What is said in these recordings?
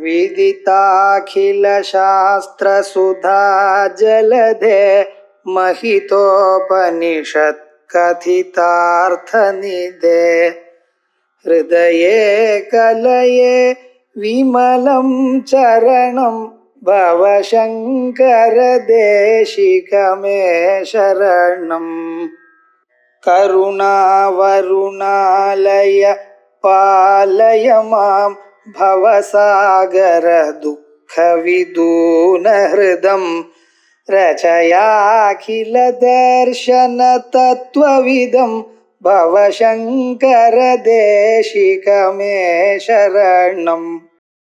विदिताखिलशास्त्रसुधा जलधे महितोपनिषत् कथितार्थनिधे हृदये कलये विमलं चरणं भवशङ्कर देशिकमे शरणम् करुणावरुणालय पालय मां भवसागर दुःखविदूनहृदं रचयाखिल दर्शन तत्त्वविदं भवशङ्कर देशिकमे शरणम्.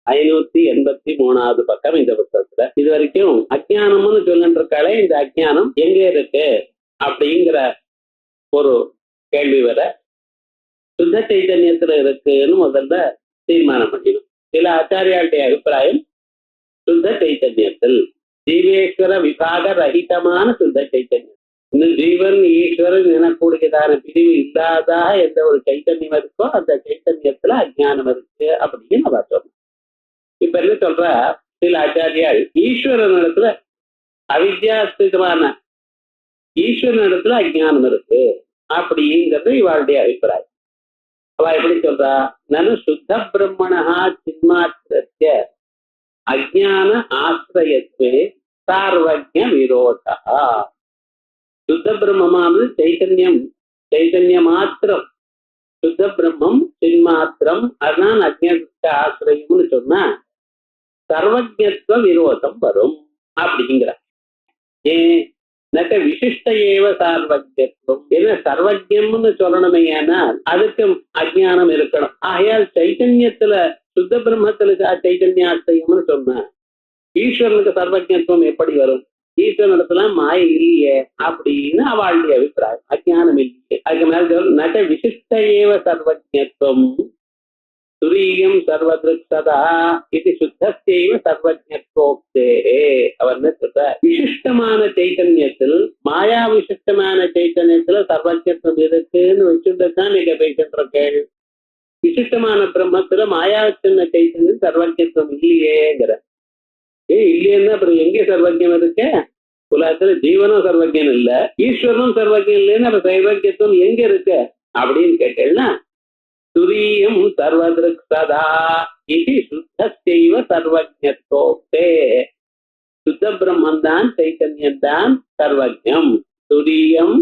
583வது பக்கம் இந்த புத்தகத்துல. இது வரைக்கும் அஜ்ஞானம்னு சொல்லிட்டு இருக்காளே, இந்த அஜ்ஞானம் எங்க இருக்கு அப்படிங்கிற ஒரு கேள்வி வர சுத்த சைத்தன்யத்துல இருக்குன்னு முதல்ல தீர்மானம் பண்ணிடும். சில ஆச்சாரியாளுடைய அபிப்பிராயம் சுத்த சைத்தன்யத்தில், ஜீவேஸ்வர விபாக ரஹிதமான சுத்த சைத்தன்யம், இன்னும் ஜீவன் ஈஸ்வரன் எனக்கூடியதான பிரிவு இல்லாதாக எந்த ஒரு சைத்தன்யம் இருக்கோ அந்த சைத்தன்யத்துல அஜ்ஞானம் இருக்கு அப்படின்னு அவ சொல்றோம். இப்ப என்ன சொல்ற, சில ஆச்சாரியால் ஈஸ்வரன் இடத்துல அவித்யாஸ்திதமான ஈஸ்வரன் இடத்துல அஜ்ஞானம் இருக்கு அப்படிங்கிறது இவளுடைய அபிப்பிராயம். அவ எப்படி சொல்றா, நனு சுத்த பிரம்மணா சின்மாத்திரஸ்ய அஜ்ஞான ஆசிரயத்வே சார்வஜ்ஞ விரோதா. சுத்த பிரம்மமானது சைத்தன்யம், சைத்தன்ய மாத்திரம், சுத்த பிரம்மம் சின்மாத்திரம், அதுதான் அஜ்ஞானத்துக்கு ஆசிரியம்னு சொன்னா சர்வஜத்துவ விரோதம் வரும் அப்படிங்கிற. ஏன் நட்ட விசிஷ்ட ஏவ சார்வஜத்துவம், என்ன சர்வஜம்னு சொல்லணுமே, ஆனால் அதுக்கு அஜ்ஞானம் இருக்கணும். ஆகையால் சைத்தன்யத்துல சுத்த பிரம்மத்துல சைத்தன்யாசிரியம்னு சொன்ன ஈஸ்வரனுக்கு சர்வஜத்துவம் எப்படி வரும்? ஈஸ்வரனிடத்துல மாய இல்லையே அப்படின்னு அவளுடைய அபிப்பிராயம். அஜ்ஞானம் இல்லையே. அதுக்கு மேல நட்ட விசிஷ்ட ஏவ சர்வஜத்துவம் துரியம் சர்வதிருக் சதா இது சுத்தஸ்தேவ சர்வஜத்வோக்தே. அவர் என்ன சொல்ற, விசிஷ்டமான சைத்தன்யத்தில் மாயா விசிஷ்டமான சைத்தன்யத்துல சர்வஜத்துவம் இருக்குன்னு வச்சுட்டுதான் நீங்க பேசிட்டு இருக்கேள். விசிஷ்டமான பிரம்மத்துல மாயா சின்ன சைத்தன்யம் சர்வஜத்துவம் இல்லையேங்கிற. இல்லையேன்னா அப்புறம் எங்கே சர்வஜம் இருக்கு? உலகத்துல ஜீவனும் சர்வஜன் இல்ல, ஈஸ்வரனும் சர்வஜன் இல்லைன்னு அப்ப சர்வஜத்துவம் எங்க இருக்கு அப்படின்னு கேட்டேன்னா துரியம் சர்வதிருக் சதா இது சுத்தஸ்தெய்வ சர்வஜ்ஞத்வோக்தே. சுத்த பிரம்மன் தான், சைத்தன்யம் தான் சர்வஜம், துரியம்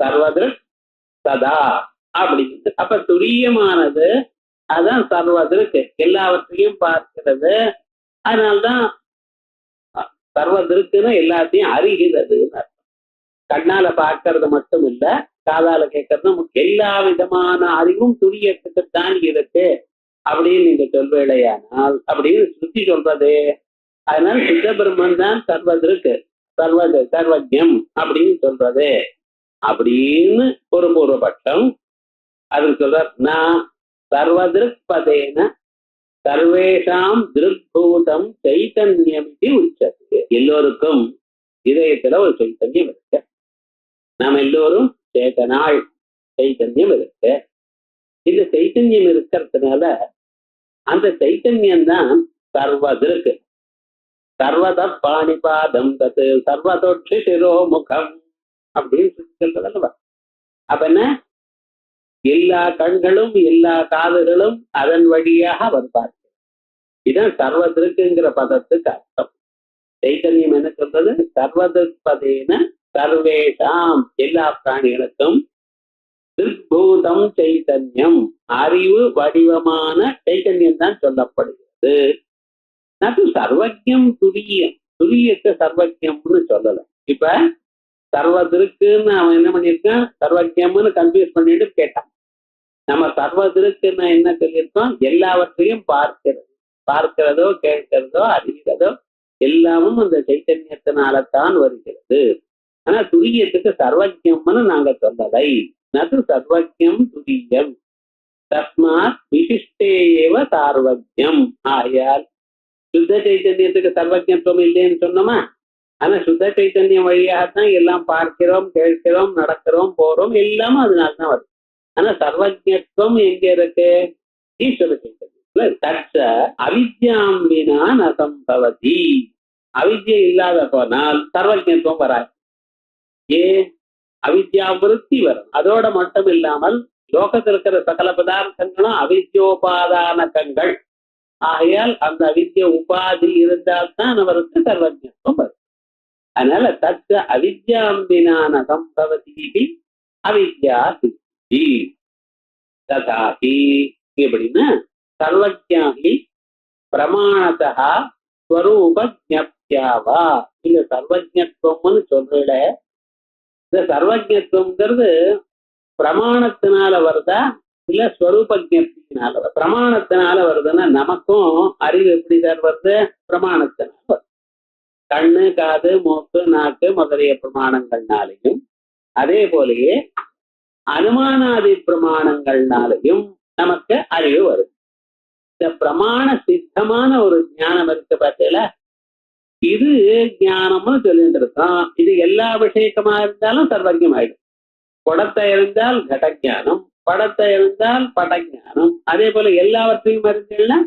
சர்வதிருக் சதா அப்படிங்கிறது. அப்ப துரியமானது அதான் சர்வதிருக்கு, எல்லாவற்றையும் பார்க்கிறது. அதனால்தான் சர்வதிருக்குன்னு எல்லாத்தையும் அறிகிறது. கண்ணால பார்க்கறது மட்டும் இல்ல, காதால கேட்கறது, எல்லா விதமான அறிவும் துரியத்துக்குத்தான் இருக்கு அப்படின்னு நீங்க சொல்வேளையானால் அப்படின்னு சுத்தி சொல்றது. அதனால சுத்த பிரம்மன் தான் சர்வதிருக்கு, சர்வஜம் அப்படின்னு சொல்றது அப்படின்னு ஒரு பூர்வபட்சம். அதுக்கு சொல்ற, நான் சர்வதிருக் பதேன சர்வேஷாம் திருப்பூதம் சைத்தன்யம் உச்சது. எல்லோருக்கும் இதயத்துல ஒரு சைத்தன்யம் இருக்கு, நாம் எல்லோரும் சேதனாள், சைத்தன்யம் இருக்கு. இந்த சைத்தன்யம் இருக்கிறதுனால அந்த சைத்தன்யம் தான் சர்வதிருக்கு. சர்வத பாணிபாதம் தத்து சர்வதொட்சி சிரோமுகம் அப்படின்னு சொல்றதல்ல. அப்ப என்ன, எல்லா கண்களும் எல்லா காதுகளும் அதன் வழியாக அவர் பார்க்கிறார். இதுதான் சர்வதிருக்குங்கிற பதத்துக்கு அர்த்தம். சைத்தன்யம் என்ன சொல்றது, சர்வதிருப்பதேன சர்வேஷாம் எல்லா பிராணிகளுக்கும், திருப்பூதம் சைத்தன்யம் அறிவு வடிவமான சைத்தன்யம் தான் சொல்லப்படுகிறது. அது சர்வஜம் துரியம், துரியத்தை சர்வஜம்னு சொல்லல. இப்ப சர்வதிருக்குன்னு அவன் என்ன பண்ணிருக்கான், சர்வஜம்னு கன்ஃபியூஸ் பண்ணிட்டு கேட்டான். நம்ம சர்வதிருக்குன்னு என்ன சொல்லியிருக்கோம், எல்லாவற்றையும் பார்க்கிறதோ கேட்கிறதோ அறிகிறதோ எல்லாமும் அந்த சைத்தன்யத்தினால்தான் வருகிறது. ஆனா துரியத்துக்கு சர்வஜம்னு நாங்க சொல்லலை. நது சர்வஜம் துரியம் தஸ்மாத் விசிஷ்டேவ சார்வஜம். ஆயால் சுத்த சைத்தன்யத்துக்கு சர்வஜத்துவம் இல்லைன்னு சொன்னோமா, ஆனா சுத்த சைத்தன்யம் வழியாகத்தான் எல்லாம் பார்க்கிறோம், கேட்கிறோம், நடக்கிறோம், போறோம், எல்லாமும் அதனால்தான் வருது. ஆனா சர்வஜத்துவம் எங்க இருக்கு, ஈஸ்வர சைத்தன்யம். தச்ச அவித்யாம் வினா ந சம்பவதி. அவித்யை இல்லாத போனால் சர்வஜத்துவம் வராது. ஏன்? அவித்யா விருத்தி வரும். அதோட மட்டும் இல்லாமல் லோகத்தில் இருக்கிற சகல பதார்த்தங்களும் அவித்யோபாதானகங்கள். ஆகையால் அந்த அவித்ய உபாதி இருந்தால்தான் அவருக்கு சர்வஜத்துவம் வரும். அதனால தச்ச அவித்யாம் வினா ந சம்பவதி அவித்யா சித்தி ததாஹி. எப்படின்னா சர்வஜாகி பிரமாணதா ஸ்வரூப ஜப்தியாவா. இல்ல சர்வஜத்துவம்னு சொல்றல, இந்த சர்வஜத்துவம்ங்கிறது பிரமாணத்தினால வருதா இல்ல ஸ்வரூப ஜப்தினால வருதா? பிரமாணத்தினால வருதுன்னா நமக்கும் அறிவு எப்படி சார் வருது? பிரமாணத்தினால வருது. கண்ணு, காது, மூக்கு, நாக்கு முதலிய பிரமாணங்கள்னாலையும் அதே போலயே அனுமானாதி பிரமாணங்கள்னாலையும் நமக்கு அறிவு வருது. இந்த பிரமாண சித்தமான ஒரு ஞானம் இருக்கு பார்த்தீங்களா, இது ஞானம்னு சொல்லிட்டு இருக்கோம். இது எல்லா விஷயக்கமா இருந்தாலும் சர்வஜம் ஆயிடும். குடத்தை இருந்தால் கடஜானம், படத்தை இருந்தால் படஞானம், அதே போல எல்லாவற்றையும் அறிந்தீங்கன்னா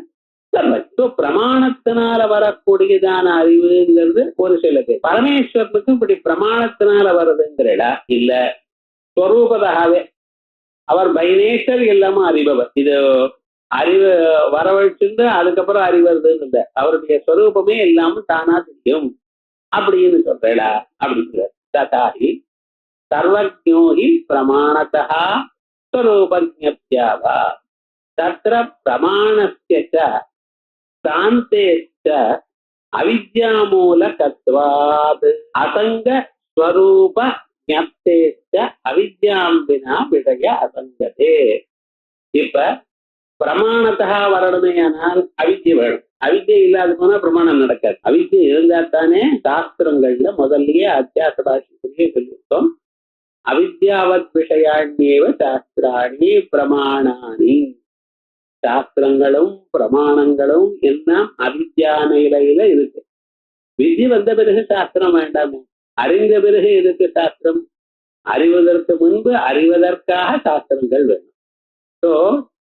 சர்வஜம். பிரமாணத்தினால வரக்கூடியதான அறிவுங்கிறது ஒரு சில பேர். பரமேஸ்வரனுக்கும் இப்படி பிரமாணத்தினால வருதுங்கிறடா இல்ல, ஸ்வரூபதாகவே அவர் பை நேச்சர் எல்லாமே அறிபவர். இது அறிவு வரவழைச்சிருந்து அதுக்கப்புறம் அறிவதுன்னு இல்லை, அவருடைய ஸ்வரூபமே எல்லாமும் தானா தெரியும் அப்படின்னு சொல்றா அப்படிங்கிற. ததாஹி சர்வஜோஹி பிரமாணதா ஸ்வரூபஜ்ஞப்த்யாவா தத்ர பிரமாணஸ்ய சாந்தேச்ச அவித்யாமூலகத்வாத் அசங்க ஸ்வரூப ஞப்தேச்ச அவித்யாம் வினா விஷய அசங்கதே. இப்ப பிரமாணத்தா வரணுமே ஆனால் அவித்யை வேணும். அவித்யை இல்லாத போனா பிரமாணம் நடக்காது. அவித்யை இருந்தா தானே சாஸ்திரங்கள்ல முதல்லயே அத்தியாச பாஷையிலேயே சொல்லியிருக்கோம், அவித்யாவத் விஷயாண்யேவ சாஸ்திராணி பிரமாணானி. சாஸ்திரங்களும் பிரமாணங்களும் எல்லாம் அவித்யா நிலையில இருக்கு. வித்யை வந்த பிறகு சாஸ்திரம் வேண்டாமே, அறிந்த பிறகு எதுக்கு சாஸ்திரம்? அறிவதற்கு முன்பு அறிவதற்காக சாஸ்திரங்கள் வேணும். ஸோ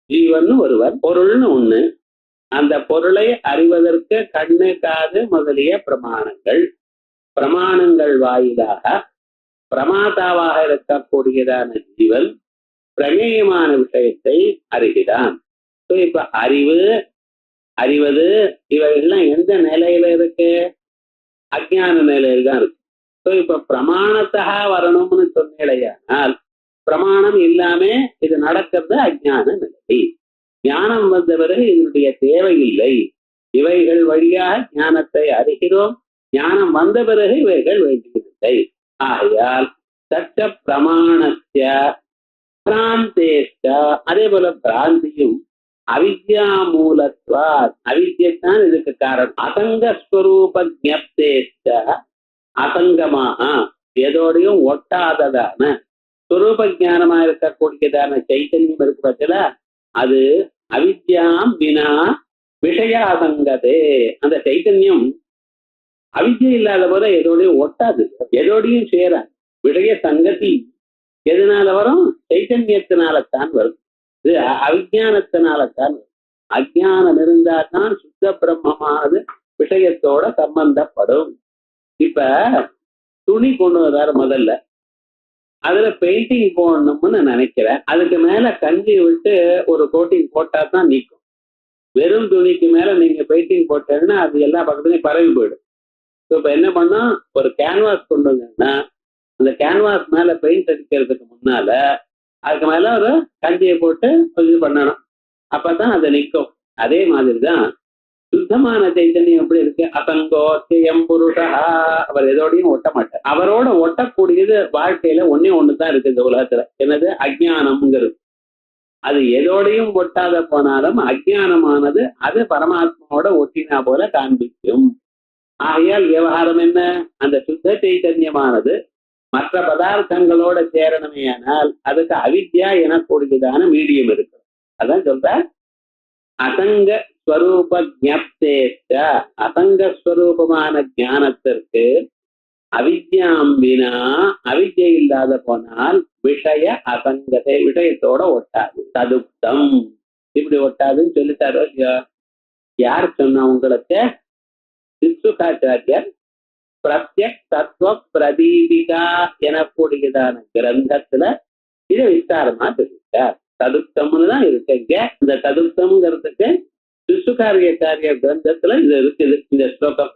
ஜீவன் ஒருவர், பொருள்னு ஒண்ணு, அந்த பொருளை அறிவதற்கு கண்ணு, காது முதலிய பிரமாணங்கள், பிரமாணங்கள் வாயிலாக பிரமாதாவாக இருக்கக்கூடியதான ஜீவன் பிரமேயமான விஷயத்தை அறிகிறான். இப்ப அறிவு, அறிவது இவைகள்லாம் எந்த நிலையில இருக்கு? அஜ்ஞான நிலையில தான் இருக்கு. இப்ப பிரமாணத்தா வரணும்னு சொன்னேடையானால் பிரமாணம் இல்லாம இது நடக்கிறது அஜ்ஞான நிலை. ஞானம் வந்த பிறகு இதனுடைய தேவையில்லை. இவைகள் வழியாக ஞானத்தை அறிகிறோம். ஞானம் வந்த பிறகு இவைகள் வேண்டியதில்லை. ஆகையால் சட்ட பிரமாணத்திய பிராந்தேஷ்ட, அதே போல பிராந்தியும் அவித்யா மூலத்வா, அவித்யத்தான் இதுக்கு காரணம். அசங்கஸ்வரூப ஜப்தேஷ்ட, அசங்கமாக எதோடையும் ஒட்டாததான ஸ்வரூப ஞானமா இருக்கக்கூடியதான சைத்தன்யம் இருக்கு பட்சல, அது அவித்யாம் வினா விஷயாசங்கதே. அந்த சைத்தன்யம் அவித்யை இல்லாத போல எதோடையும் ஒட்டாது, எதோடையும் சேராது. விஷய சங்கதி எதனால வரும்? சைத்தன்யத்தினால்தான் வரும். இது அவிஜானத்தினால்தான் வரும். அஜ்ஞானம் இருந்தால்தான் சுத்த பிரம்மமானது விஷயத்தோட சம்பந்தப்படும். இப்ப துணி கொண்டு வர்றாரு, முதல்ல அதுல பெயிண்டிங் போடணும்னு நினைக்கிறேன். அதுக்கு மேல கஞ்சி விட்டு ஒரு கோட்டிங் போட்டா தான் நீக்கும். வெறும் துணிக்கு மேல நீங்க பெயிண்டிங் போட்டீங்கன்னா அது எல்லா பக்கத்துலையும் பரவி போயிடும். இப்ப என்ன பண்ணா, ஒரு கேன்வாஸ் கொண்டு வந்தீங்கன்னா அந்த கேன்வாஸ் மேல பெயிண்ட் அடிக்கிறதுக்கு முன்னால அதுக்கு மேல ஒரு கஞ்சியை போட்டு இது பண்ணணும், அப்பதான் அது நிற்கும். அதே மாதிரிதான் சுத்தமான சைத்தன்யம் எப்படி இருக்கு? அசங்கோத்தியம் புருஷா, அவர் எதோடையும் ஒட்ட மாட்டார். அவரோட ஒட்டக்கூடியது வாழ்க்கையில ஒண்ணுதான் இருக்கு இந்த உலகத்துல, என்னது? அஜ்ஞானம்ங்கிறது. அது எதோடையும் ஒட்டாத போனாலும் அஜ்ஞானமானது அது பரமாத்மாவோட ஒட்டினா போல காண்பிக்கும். ஆகையால் விவகாரம் என்ன? அந்த சுத்த சைத்தன்யமானது மற்ற பதார்த்தங்களோட சேரணுமே ஆனால் அதுக்கு அவித்யா எனக்கூடியதான மீடியம் இருக்கு. அதான் சொல்ற அசங்க ஸ்வரூப ஜப்தேஷ்ட, அசங்க ஸ்வரூபமான ஞானத்திற்கு அவித்யாம் வினா, அவித்யை இல்லாத போனால் விஷய அசங்கத்தை, விஷயத்தோட ஒட்டாது. ததுப்தம், இப்படி ஒட்டாதுன்னு சொல்லிட்டாரோ இல்லையோ? யார் சொன்னா உங்களுக்கு? சித்சுகாச்சாரியர் பிரத்யக் தத்துவ பிரதீபிகா எனக்கூடியதான கிரந்தத்துல இதை விஸ்தாரமா தெரிவித்தார். ததுப்தம்னு தான் இருக்குங்க. இந்த ததுப்தம்ங்கிறதுக்கு சிசுகாரியாச்சாரிய கிரந்தத்துல இது இருக்குது. இந்த ஸ்லோகம்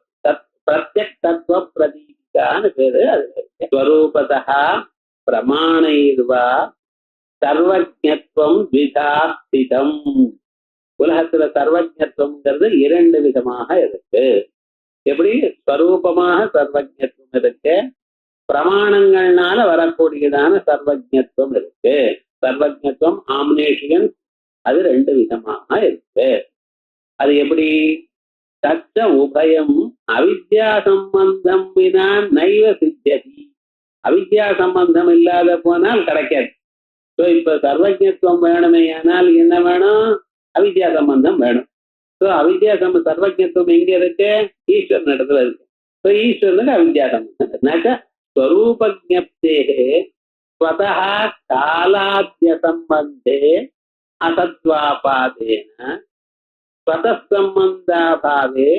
பிரத்யக் தத்துவ பிரதீபிகான்னு பேரு. அது ஸ்வரூபதா பிரமாணைர்வா சர்வஜத்வம் விதாஸ்திதம். உலகத்துல சர்வஜத்வம்ங்கிறது இரண்டு விதமாக இருக்கு. எப்படி? ஸ்வரூபமாக சர்வஜத்வம் இருக்கு, பிரமாணங்கள்னால வரக்கூடியதான சர்வஜத்வம் இருக்கு. சர்வஜத்வம் ஆம்னேஷியன், அது ரெண்டு விதமாக இருக்கு. அது எப்படி? தச்ச உபயம் அவித்யா சம்பந்தம் வினா நைவ சித்தியதி. அவித்யா சம்பந்தம் இல்லாத போனால் கிடைக்காது. இப்ப சர்வஜத்துவம் வேணுமே, ஆனால் என்ன வேணும்? அவித்யா சம்பந்தம் வேணும். அவித்யா சர்வஜத்துவம் எங்க இருக்கு? ஈஸ்வரன் இடத்துல இருக்கு. ஈஸ்வரனுக்கு அவித்யா சம்பந்தம். ஸ்வரூபஜ்ஞப்தே ஸ்வதஹ காலாத்ய சம்பந்தே அசத்வாபாதேன ஸ்வதः சம்பந்தாபாவே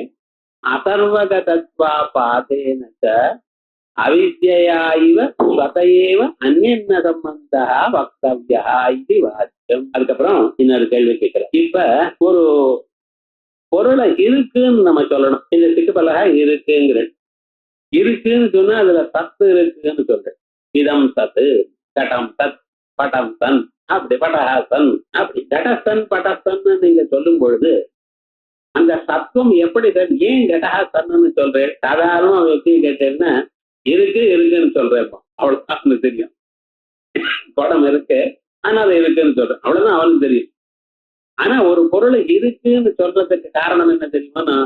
அதர்வகதத்வாபாதேன ச அவித்யயா இவ ஸ்வதயேவ அன்யன்ன சம்பந்தः வக்தவ்யः இது வாக்கியம். அதுக்கப்புறம் இன்னொரு கேள்வி கேட்கிறேன். இப்ப ஒரு பொருளை இருக்குன்னு நம்ம சொல்லணும். இந்த சிட்டுப்பலகா இருக்குங்கிற இருக்குன்னு சொன்னா அதுல சத்து இருக்குன்னு சொல்றேன். இதம் சத்து, கடம் சத், படம் சன், அப்படி படஹாசன், அப்படி கடசன் படசன்னு நீங்க சொல்லும் பொழுது அந்த சத்துவம் எப்படி சார்? ஏன் கடஹாசன்னு சொல்றேன்? சாதாரண எப்படி கேட்டேன்னா இருக்கு இருக்குன்னு சொல்றேன். அவ்வளவுதான் தெரியும். குடம் இருக்கு ஆனா அது இருக்குன்னு சொல்றேன், அவ்வளவுதான் அவனுக்கு தெரியும். ஆனா ஒரு பொருளை இருக்குன்னு சொல்றதுக்கு காரணம் என்ன தெரியுமா?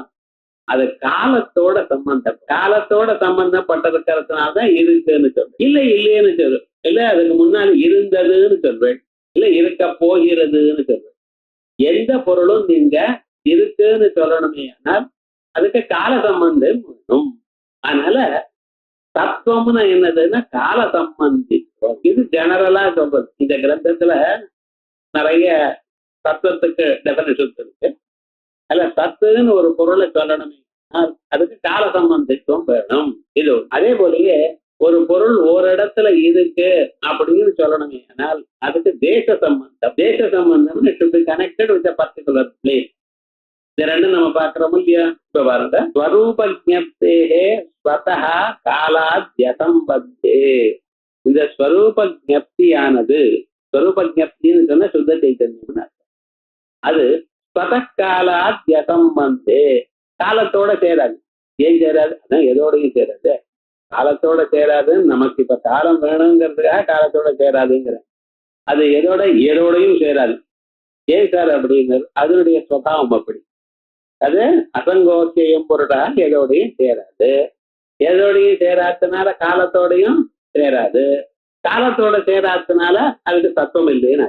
அது காலத்தோட சம்பந்தம், காலத்தோட சம்பந்தப்பட்டிருக்கிறதுனாலதான் இருக்குன்னு சொல்றேன். இல்ல இல்லையேன்னு சொல்றேன். இல்ல அதுக்கு முன்னாடி இருந்ததுன்னு சொல்றேன், இல்ல இருக்க போகிறதுன்னு சொல்றேன். எந்த பொருளும் நீங்க இருக்குன்னு சொல்லணுமே ஆனால் அதுக்கு கால சம்பந்தம் வேணும். அதனால தத்துவம்னு என்னதுன்னா கால சம்பந்தித்துவம். இது ஜெனரலா சொல்றது. இந்த கிரந்தத்துல நிறைய தத்துவத்துக்கு டெபினிஷன்ஸ் இருக்கு. அல்ல சத்துன்னு ஒரு பொருளை சொல்லணுமே அதுக்கு கால சம்பந்தித்துவம் வேணும். இது அதே போலயே ஒரு பொருள் ஒரு இடத்துல இருக்கு அப்படின்னு சொல்லணுமே ஆனால் அதுக்கு தேச சம்பந்தம். தேச சம்பந்தம் should be connected with a particular place. இது ரெண்டும் நம்ம பாக்குறோம் இல்லையா? இப்ப பாருங்க, ஸ்வரூபஜ்ஞப்தேஹே ஸ்வதஹ காலாத்யசம்பத்தே. இந்த ஸ்வரூப ஜப்தியானது, ஸ்வரூப ஜப்தின்னு சொன்னா சுத்த சைத்தன்யம். அது ஸ்வதகாலாத்யசம்பந்தே, காலத்தோட சேராது. ஏன் சேராது? அதான் எதோடையும் சேராது. காலத்தோட சேராதுன்னு நமக்கு இப்ப காலம் வேணுங்கிறதுக்காக காலத்தோட சேராதுங்கிற. அது எதோடையும் சேராது. ஏன் சார் அப்படிங்கிறது? அதனுடைய சுபாவம் அப்படி. அது அசங்கோக்கியம் பொருளாக எதோடையும் சேராது. எதோடையும் சேராதனால காலத்தோடையும் சேராது. காலத்தோட சேராதனால அதுக்கு தத்துவம் இல்லைன்னு.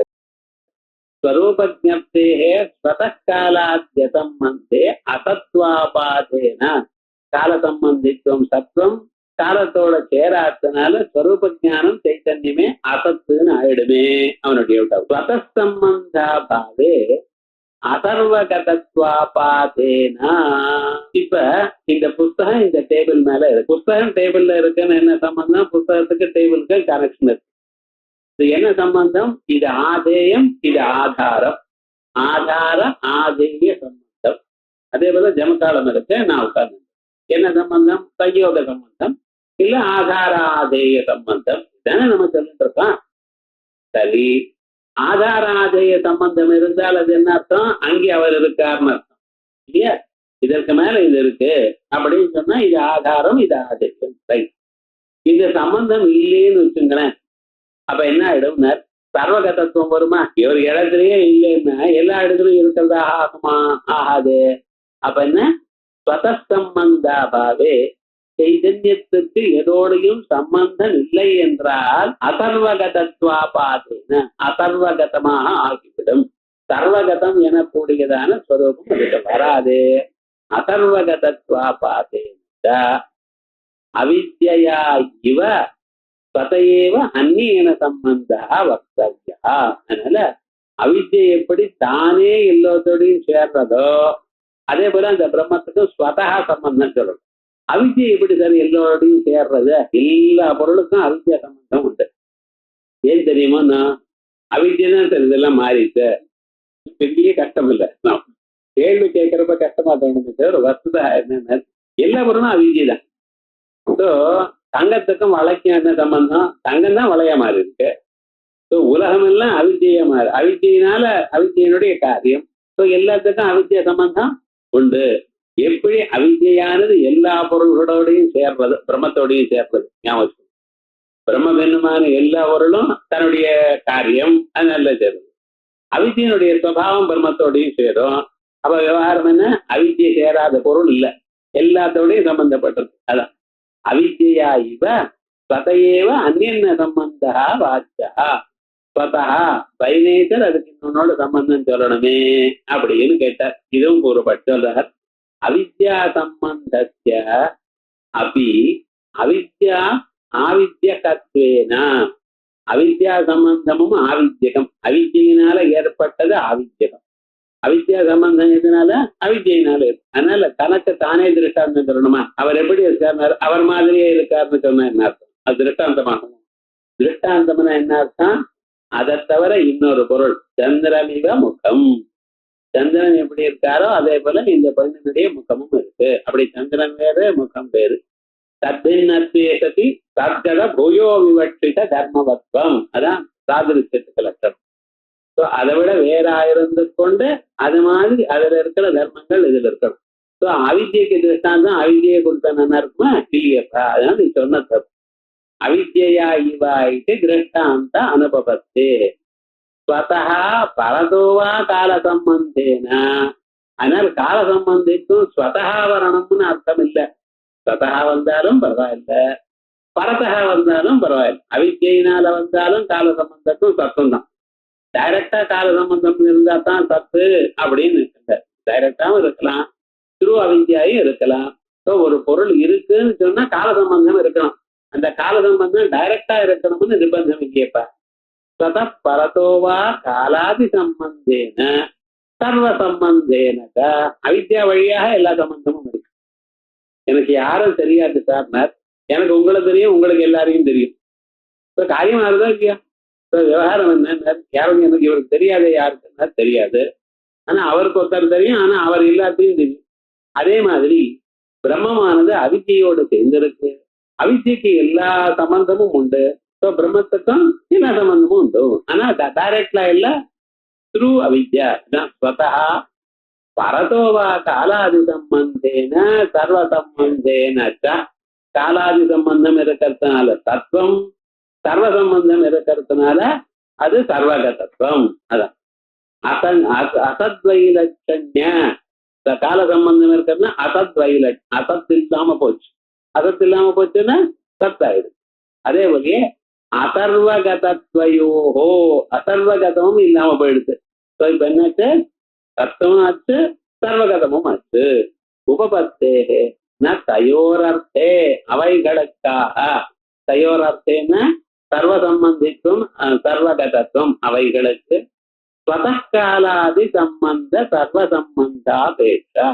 ஸ்வரூபஜ்ஞப்தேஹே ஸ்வதः காலாத்யசம்பந்தே அசத்வாபாதேன. கால சம்பந்தித்துவம் சத்துவம், காலத்தோட சேராதனால ஸ்வரூப ஞானம் சைத்தன்யமே அசத்துன்னு ஆயிடுமே அவனுடைய. ஸ்வதः சம்பந்தாபாவே அதர்வகதத்வாபாதேனா. இப்ப இந்த புஸ்தகம் இந்த டேபிள் மேல இருக்கு. புஸ்தகம் டேபிள்ல இருக்குன்னு என்ன சம்பந்தம்? புஸ்தகத்துக்கு டேபிளுக்கு கனெக்ஷன் இருக்கு. இது என்ன சம்பந்தம்? இது ஆதேயம், இது ஆதாரம். ஆதார ஆதேய சம்பந்தம். அதே போல ஜமகாலம் இருக்கு, நான் உட்கார்ந்து. என்ன சம்பந்தம்? சயோக சம்பந்தம் இல்ல ஆதார ஆதேய சம்பந்தம். இதானே நம்ம சொல்லிட்டு இருக்கோம். சரி, ஆதாராதேய சம்பந்தம் இருந்தால் அது என்ன அர்த்தம்? அங்கே அவர் இருக்காருன்னு அர்த்தம் இல்லையா? இதற்கு மேல இது இருக்கு அப்படின்னு சொன்னா இது ஆதாரம், இது ஆதேயம். ரைட். இந்த சம்பந்தம் இல்லைன்னு வச்சுங்களேன், அப்ப என்ன ஆயிடும்? சர்வகதத்துவம் வருமா? ஒரு இடத்துலயே இல்லைன்னா எல்லா இடத்துலயும் இருக்கிறதா ஆகுமா? ஆகாது. அப்ப என்ன? ஸ்வதசம்பந்தாபாவே, சைதன்யத்துக்கு எதோடையும் சம்பந்தம் இல்லை என்றால் அதர்வகதத்வாபாதேன, அதர்வகதமாக ஆகிவிடும். சர்வகதம் எனக்கூடியதான ஸ்வரூபம் அதுக்கு வராது. அதர்வகதத்வாபாதேன அவித்யா இவ ஸ்வதயேவ அந்நியன சம்பந்தா வக்தவ்யா. அதனால அவித்யை எப்படி தானே எல்லாத்தோடையும் சேர்றதோ அதே போல அந்த பிரம்மத்துக்கும் ஸ்வதகா சம்பந்தம் சொல்லணும். அவித்யை எப்படி சார் எல்லோரோடையும் சேர்றது? எல்லா பொருளுக்கும் அவித்யா சம்பந்தம் உண்டு. ஏன் தெரியுமா? அவித்யை தான் சார் இதெல்லாம் மாறிட்டு பெரிய கஷ்டம் இல்லை. கேள்வி கேட்கறப்ப கஷ்டமா தோணுது சார். வஸ்துதா என்னன்னா எல்லா பொருளும் அவித்யை தான். ஸோ தங்கத்துக்கும் வளைக்கும் என்ன சம்பந்தம்? தங்கம் தான் வளைய மாறி இருக்கு. ஸோ உலகம் எல்லாம் அவித்யா மாறு. அவித்யினால அவித்யினுடைய காரியம். ஸோ எல்லாத்துக்கும் அவித்யா சம்பந்தம் உண்டு. எப்படி அவித்யானது எல்லா பொருள்களோடையும் சேர்றது, பிரம்மத்தோடையும் சேர்றது. ஞாபகம் பிரம்ம பெண்ணுமான எல்லா பொருளும் தன்னுடைய காரியம் அதனால சேருது. அவித்யினுடைய சுபாவம் பிரம்மத்தோடையும் சேரும். அப்ப விவகாரம் என்ன? அவித்யை சேராத பொருள் இல்லை, எல்லாத்தோடையும் சம்பந்தப்பட்டது. அதான் அவித்யா இவ ஸ்வதயேவ அந்நிய சம்பந்தா வாச்சா. ஸ்வதா பை நேச்சர், அதுக்கு இன்னொன்னோட சம்பந்தம் சொல்லணுமே அப்படின்னு கேட்டார். இதுவும் கூறப்பட்டு சொல்றார். அவித்யா சம்பந்தஸ்ய அபி அவித்யா ஆவித்யகத்வேன. அவித்யா சம்பந்தமும் ஆவித்யகம். அவித்யினால ஏற்பட்டது ஆவித்யகம். அவித்யா சம்பந்தம் எதனால? அவித்யினால இருக்கு. அதனால தனக்கு தானே திருஷ்டாந்தம் சொல்லணுமா? அவர் எப்படி இருக்காரு? அவர் மாதிரியே இருக்காருன்னு சொன்னா என்ன அர்த்தம்? அது திருஷ்டாந்தமாகும். திருஷ்டாந்தம்னா என்ன அர்த்தம்? அதை தவிர இன்னொரு பொருள். சந்திரமிவ முகம். சந்திரன் எப்படி இருக்காரோ அதே போல இந்த பெண்ணினுடைய முகமும் இருக்கு. அப்படி சந்திரன் வேறு, முகம் வேறு. தத்தின்னத்வேசதி தத்கத பூயோ விவட்சித தர்மவத்வம். அதான் சாதுரிச்சத்துக்கு லட்சம். ஸோ அதை விட வேறா இருந்து கொண்டு அது மாதிரி அதுல இருக்கிற தர்மங்கள் இதுல இருக்கணும். ஸோ அவித்யக்கு திருஷ்டாந்தம் அவித்யை கொடுத்தா இருக்குமா? இல்லையப்பா. அதனால நீ சொன்ன தப்பு. அவித்யா இவாயிட்டு திருஷ்டாந்த அனுபவத்தே ஸ்வதா பரதோவா கால சம்பந்தேன. அதனால கால சம்பந்திக்கும் ஸ்வதா வரணும்னு அர்த்தம் இல்லை. ஸ்வதா வந்தாலும் பரவாயில்ல, பரதா வந்தாலும் பரவாயில்ல. அவித்யினால வந்தாலும் கால சம்பந்தத்தும் சத்தம் தான். டைரக்டா கால சம்பந்தம் இருந்தா தான் சத்து அப்படின்னு இருக்க. டைரக்டாவும் இருக்கலாம், திரு அவித்யாயும் இருக்கலாம். ஸோ ஒரு பொருள் இருக்குன்னு சொன்னா கால சம்பந்தம் இருக்கணும். அந்த கால சம்பந்தம் டைரக்டா இருக்கணும்னு நிர்பந்தம் இல்லையப்பா. சத பரதோவா காலாதி சம்பந்தேன சர்வ சம்பந்தேனக. அவித்யா வழியாக எல்லா சம்பந்தமும் இருக்கு. எனக்கு யாரும் தெரியாது சார், எனக்கு உங்களை தெரியும், உங்களுக்கு எல்லாரையும் தெரியும். இப்போ காரியமா இருந்தா இல்லையா? இப்போ விவகாரம் என்ன? யாரும் எனக்கு இவருக்கு தெரியாத யாருக்குன்னா தெரியாது. ஆனா அவருக்கு ஒருத்தர் தெரியும், ஆனா அவர் எல்லாத்தையும் தெரியும். அதே மாதிரி பிரம்மமானது அவித்யோடு சேர்ந்திருக்கு. அவித்யக்கு எல்லா சம்பந்தமும் உண்டு. ஸோ பிரம்மத்துக்கும் எல்லா சம்பந்தமும் உண்டு. ஆனா டைரக்ட்லா இல்ல, த்ரூ அவித்யா. ஸ்வதா பரதோவா காலாதி சம்பந்தேன சர்வ சம்பந்தேன. காலாதி சம்பந்தம் இருக்கிறதுனால தத்துவம், சர்வ சம்பந்தம் இருக்கிறதுனால அது சர்வகதத்துவம். அதான் அசத்வைலட்சண்ய. கால சம்பந்தம் இருக்கிறதுனா அசத்வைலட். அசத் இல்லாம போச்சு. அசத் இல்லாம போச்சுன்னா சத்தாயிடும். அதே வகையே அதர்வகதத்வயோஹோ, அதர்வகதமும் இல்லாம போயிடுது. ஸோ இப்ப என்னாச்சு? தத்துவம் ஆச்சு, சர்வகதமும் ஆச்சு. உபபத்தே ந தயோரர்த்தே, அவைகளுக்காக. தயோரர்த்தேன்னா சர்வ சம்பந்திக்கும் சர்வகதத்துவம் அவைகளுக்கு. ஸ்வதக்காலாதி சம்பந்த சர்வ சம்பந்தாபேட்சா.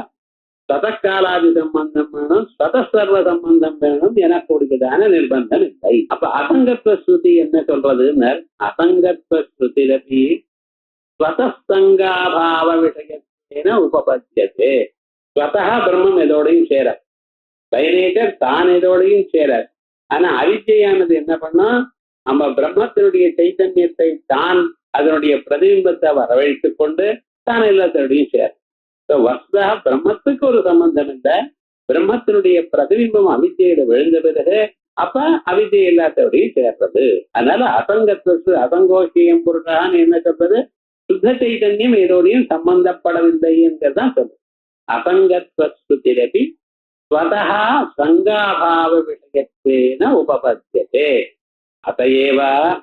ஸ்வதக்காலாதி சம்பந்தம் வேணும், ஸ்வதசர்வ சம்பந்தம் வேணும் எனக்கூடியதான நிர்பந்தம் இல்லை. அப்ப அசங்கத்வ ஸ்ருதி என்ன சொல்றதுன்னு, அசங்கத்வ ஸ்ருதிரபி ஸ்வதசங்காபாவ விஷயத்தேன உபபத்தியதே. ஸ்வதா பிரம்மம் எதோடையும் சேராது, பை நேச்சர் தான் எதோடையும் சேராது. ஆனா அவித்யானது என்ன பண்ணா, நம்ம பிரம்மத்தினுடைய சைத்தன்யத்தை தான் அதனுடைய பிரதிபிம்பத்தை வரவழைத்துக் கொண்டு தான் எல்லாத்தோடையும் சேரும். வஸ்தா பிரம்மத்துக்கு ஒரு சம்பந்தம் இல்லை, பிரம்மத்தினுடைய பிரதிபிம்பம் அவித்யில விழுந்த பிறகு அப்ப அவித்யை எல்லாத்தோடையும் சேர்றது. அதனால அசங்கத்துவ அசங்கோஷியம் பொருட்டான்னு என்ன சொல்றது? சுத்த சைத்தன்யம் ஏதோடையும் சம்பந்தப்படவில்லை என்றுதான் சொல்றது. அசங்கத்வஸ்துதிரபி ஸ்வதா சங்காபாவ விஷயத்தேன உபபத்தியதே. அதையேவ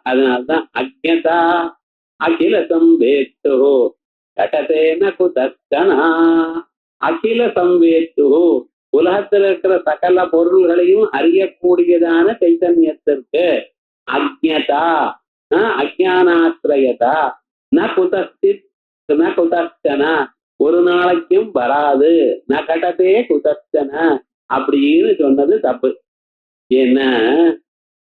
அதனால்தான் அஜ்ஞதா அகில சம்வேத்து கடதேன குதஸ்தனா. அகில சம்வேத்து உலகத்தில் இருக்கிற சகல பொருள்களையும் அறியக்கூடியதான சைத்தன்யத்திற்கு அஜ்ஞதா அஜ்ஞானாஸ்ரயதா ந குதஸ்தித் ந குதஸ்தன ஒரு நாளைக்கும் வராது, ந கடத்தே குதஸ்தன அப்படின்னு சொன்னது தப்பு. ஏன்னா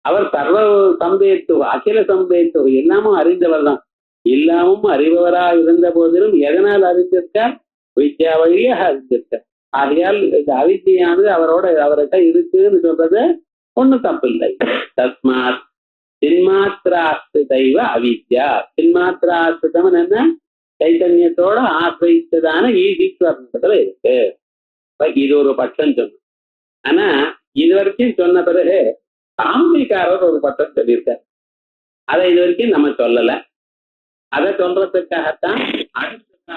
அவர் சர்வ சம்பேத்து அகில சம்பேத்து எல்லாமும் அறிந்தவர் தான். எல்லாமும் அறிபவராக இருந்த போதிலும் எதனால் அறிந்திருக்கார்? வித்யா வழியாக அறிந்திருக்கார். ஆகையால் இந்த அவித்தியானது அவர்கிட்ட இருக்குன்னு சொல்றது ஒண்ணும் தப்பு இல்லை. தஸ்மாத் சின்மாத்திராஸ்திதைவ அவித்யா. சின்மாத்திராஸ்திதம் என்ன? சைத்தன்யத்தோட ஆசிரியத்ததான ஈஸ்வரத்துல இருக்கு. இது ஒரு பட்சம் சொன்ன. ஆனா இது வரைக்கும் சொன்ன பிறகு சாமிக்காரர் ஒரு பட்டம் சொல்லியிருக்கார். அதை இது வரைக்கும் நம்ம சொல்லல. அதை சொல்றதுக்காகத்தான் அடுத்த